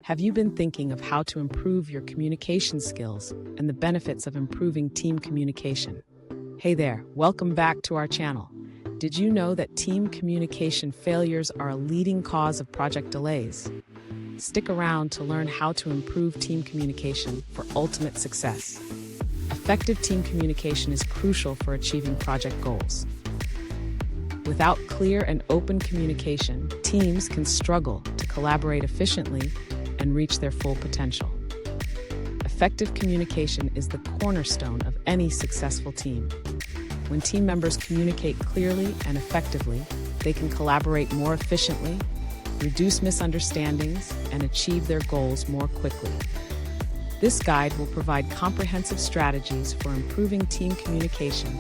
Have you been thinking of how to improve your communication skills and the benefits of improving team communication? Hey there, welcome back to our channel. Did you know that team communication failures are a leading cause of project delays? Stick around to learn how to improve team communication for ultimate success. Effective team communication is crucial for achieving project goals. Without clear and open communication, teams can struggle to collaborate efficiently and reach their full potential. Effective communication is the cornerstone of any successful team. When team members communicate clearly and effectively, they can collaborate more efficiently, reduce misunderstandings, and achieve their goals more quickly. This guide will provide comprehensive strategies for improving team communication,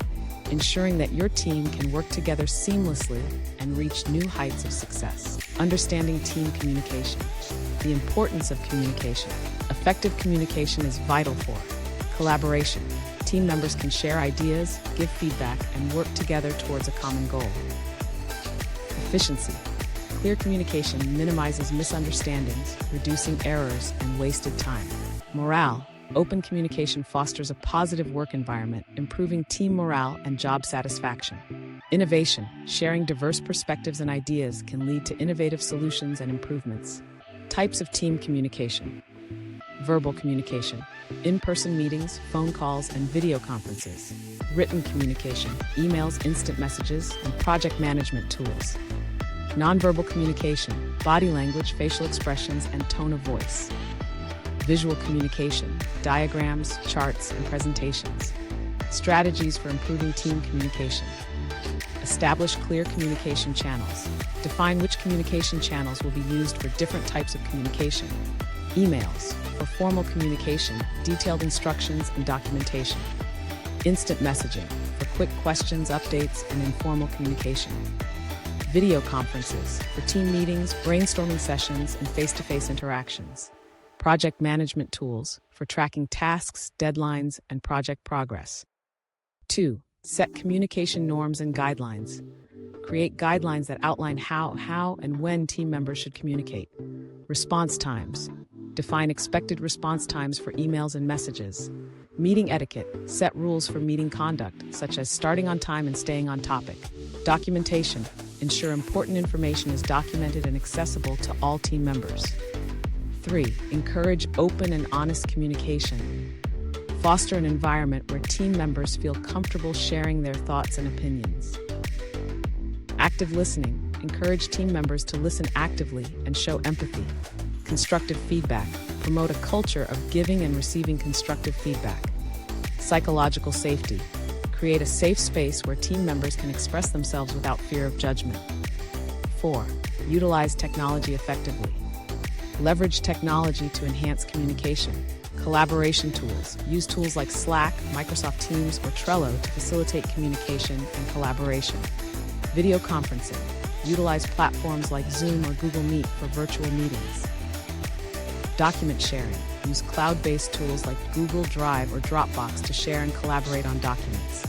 ensuring that your team can work together seamlessly and reach new heights of success. Understanding team communication. The importance of communication. Effective communication is vital for collaboration. Team members can share ideas, give feedback, and work together towards a common goal. Efficiency. Clear communication minimizes misunderstandings, reducing errors and wasted time. Morale. Open communication fosters a positive work environment, improving team morale and job satisfaction. Innovation. Sharing diverse perspectives and ideas can lead to innovative solutions and improvements. Types of team communication. Verbal communication. In-person meetings, phone calls, and video conferences. Written communication. Emails, instant messages, and project management tools. Nonverbal communication. Body language, facial expressions, and tone of voice. Visual communication. Diagrams, charts, and presentations. Strategies for improving team communication. Establish clear communication channels. Define which communication channels will be used for different types of communication. Emails, for formal communication, detailed instructions, and documentation. Instant messaging, for quick questions, updates, and informal communication. Video conferences, for team meetings, brainstorming sessions, and face-to-face interactions. Project management tools, for tracking tasks, deadlines, and project progress. 2. Set communication norms and guidelines. Create guidelines that outline how, and when team members should communicate. Response times. Define expected response times for emails and messages. Meeting etiquette. Set rules for meeting conduct, such as starting on time and staying on topic. Documentation. Ensure important information is documented and accessible to all team members. 3. Encourage open and honest communication. Foster an environment where team members feel comfortable sharing their thoughts and opinions. Active listening. Encourage team members to listen actively and show empathy. Constructive feedback. Promote a culture of giving and receiving constructive feedback. Psychological safety. Create a safe space where team members can express themselves without fear of judgment. 4. Utilize technology effectively. Leverage technology to enhance communication. Collaboration tools. Use tools like Slack, Microsoft Teams, or Trello to facilitate communication and collaboration. Video conferencing. Utilize platforms like Zoom or Google Meet for virtual meetings. Document sharing. Use cloud-based tools like Google Drive or Dropbox to share and collaborate on documents.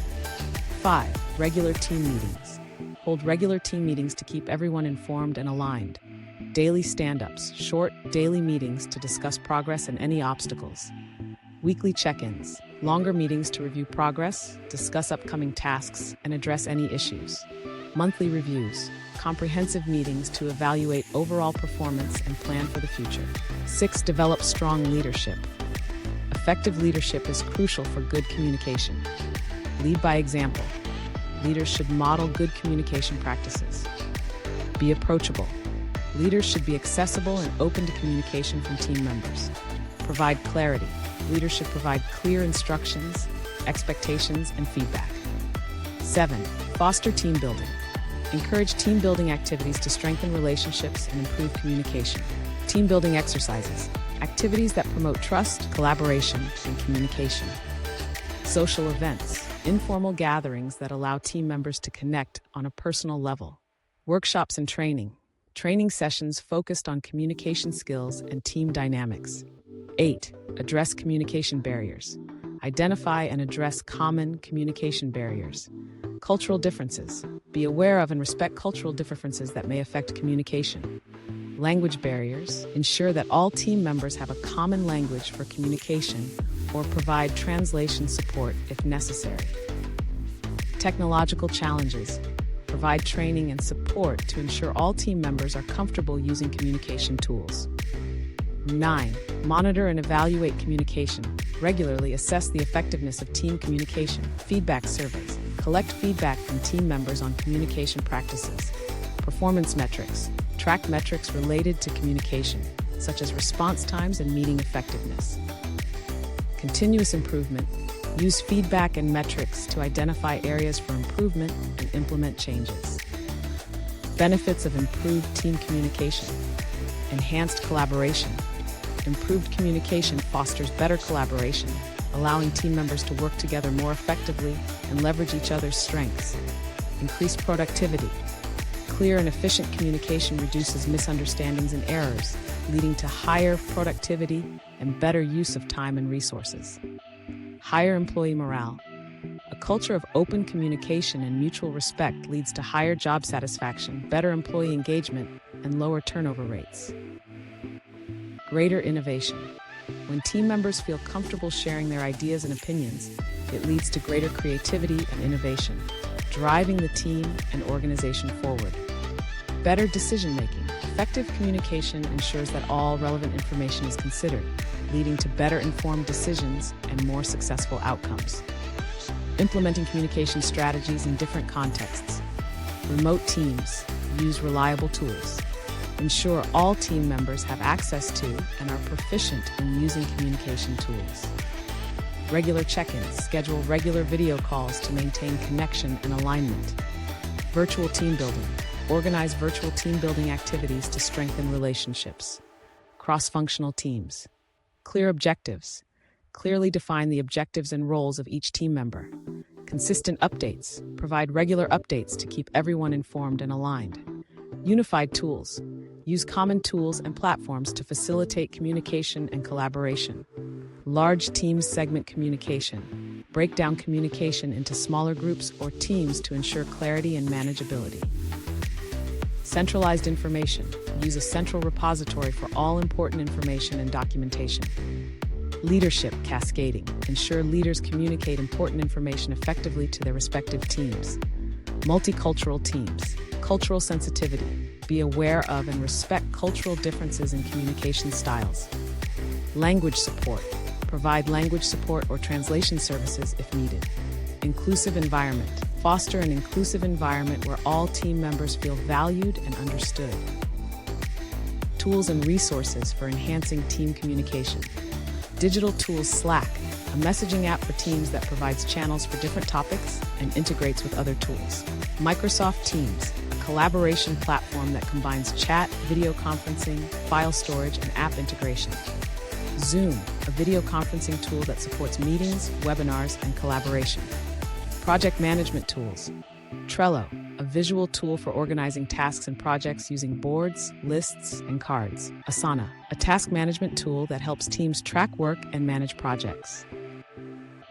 5. Regular team meetings. Hold regular team meetings to keep everyone informed and aligned. Daily stand-ups, short, daily meetings to discuss progress and any obstacles. Weekly check-ins, longer meetings to review progress, discuss upcoming tasks, and address any issues. Monthly reviews, comprehensive meetings to evaluate overall performance and plan for the future. 6. Develop strong leadership. Effective leadership is crucial for good communication. Lead by example. Leaders should model good communication practices. Be approachable. Leaders should be accessible and open to communication from team members. Provide clarity. Leaders should provide clear instructions, expectations, and feedback. 7. Foster team building. Encourage team building activities to strengthen relationships and improve communication. Team building exercises. Activities that promote trust, collaboration, and communication. Social events. Informal gatherings that allow team members to connect on a personal level. Workshops and training. Training sessions focused on communication skills and team dynamics. 8. Address communication barriers. Identify and address common communication barriers. Cultural differences. Be aware of and respect cultural differences that may affect communication. Language barriers. Ensure that all team members have a common language for communication or provide translation support if necessary. Technological challenges. Provide training and support to ensure all team members are comfortable using communication tools. 9. Monitor and evaluate communication. Regularly assess the effectiveness of team communication. Feedback surveys. Collect feedback from team members on communication practices. Performance metrics. Track metrics related to communication, such as response times and meeting effectiveness. Continuous improvement. Use feedback and metrics to identify areas for improvement and implement changes. Benefits of improved team communication. Enhanced collaboration. Improved communication fosters better collaboration, allowing team members to work together more effectively and leverage each other's strengths. Increased productivity. Clear and efficient communication reduces misunderstandings and errors, leading to higher productivity and better use of time and resources. Higher employee morale. A culture of open communication and mutual respect leads to higher job satisfaction, better employee engagement, and lower turnover rates. Greater innovation. When team members feel comfortable sharing their ideas and opinions, it leads to greater creativity and innovation, driving the team and organization forward. Better decision-making. Effective communication ensures that all relevant information is considered, leading to better informed decisions and more successful outcomes. Implementing communication strategies in different contexts. Remote teams use reliable tools. Ensure all team members have access to and are proficient in using communication tools. Regular check-ins. Schedule regular video calls to maintain connection and alignment. Virtual team building. Organize virtual team building activities to strengthen relationships. Cross-functional teams. Clear objectives. Clearly define the objectives and roles of each team member. Consistent updates. Provide regular updates to keep everyone informed and aligned. Unified tools. Use common tools and platforms to facilitate communication and collaboration. Large team segment communication. Break down communication into smaller groups or teams to ensure clarity and manageability. Centralized information. Use a central repository for all important information and documentation. Leadership cascading. Ensure leaders communicate important information effectively to their respective teams. Multicultural teams. Cultural sensitivity. Be aware of and respect cultural differences in communication styles. Language support. Provide language support or translation services if needed. Inclusive environment. Foster an inclusive environment where all team members feel valued and understood. Tools and resources for enhancing team communication. Digital tools Slack, a messaging app for teams that provides channels for different topics and integrates with other tools. Microsoft Teams, a collaboration platform that combines chat, video conferencing, file storage, and app integration. Zoom, a video conferencing tool that supports meetings, webinars, and collaboration. Project management tools. Trello, a visual tool for organizing tasks and projects using boards, lists, and cards. Asana, a task management tool that helps teams track work and manage projects.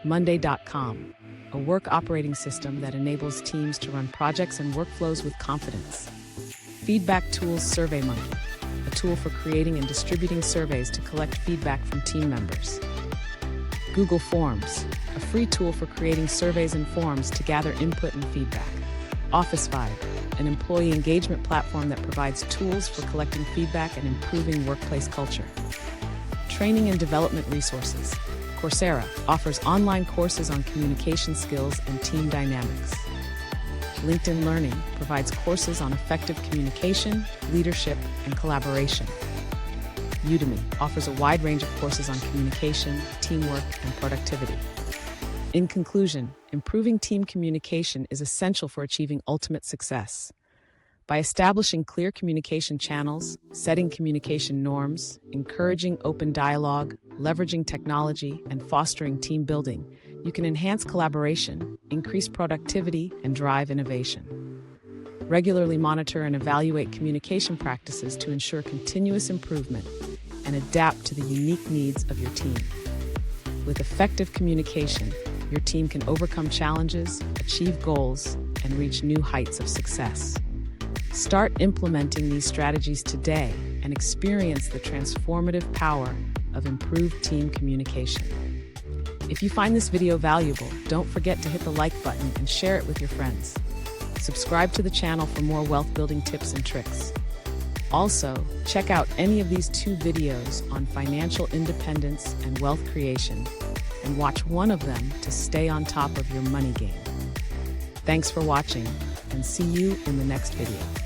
Monday.com, a work operating system that enables teams to run projects and workflows with confidence. Feedback tools SurveyMonkey, a tool for creating and distributing surveys to collect feedback from team members. Google Forms, a free tool for creating surveys and forms to gather input and feedback. Office Vibe, an employee engagement platform that provides tools for collecting feedback and improving workplace culture. Training and development resources. Coursera offers online courses on communication skills and team dynamics. LinkedIn Learning provides courses on effective communication, leadership, and collaboration. Udemy offers a wide range of courses on communication, teamwork, and productivity. In conclusion, improving team communication is essential for achieving ultimate success. By establishing clear communication channels, setting communication norms, encouraging open dialogue, leveraging technology, and fostering team building, you can enhance collaboration, increase productivity, and drive innovation. Regularly monitor and evaluate communication practices to ensure continuous improvement and adapt to the unique needs of your team. With effective communication, your team can overcome challenges, achieve goals, and reach new heights of success. Start implementing these strategies today and experience the transformative power of improved team communication. If you find this video valuable, don't forget to hit the like button and share it with your friends. Subscribe to the channel for more wealth building tips and tricks. Also, check out any of these 2 videos on financial independence and wealth creation, and watch one of them to stay on top of your money game. Thanks for watching, and see you in the next video.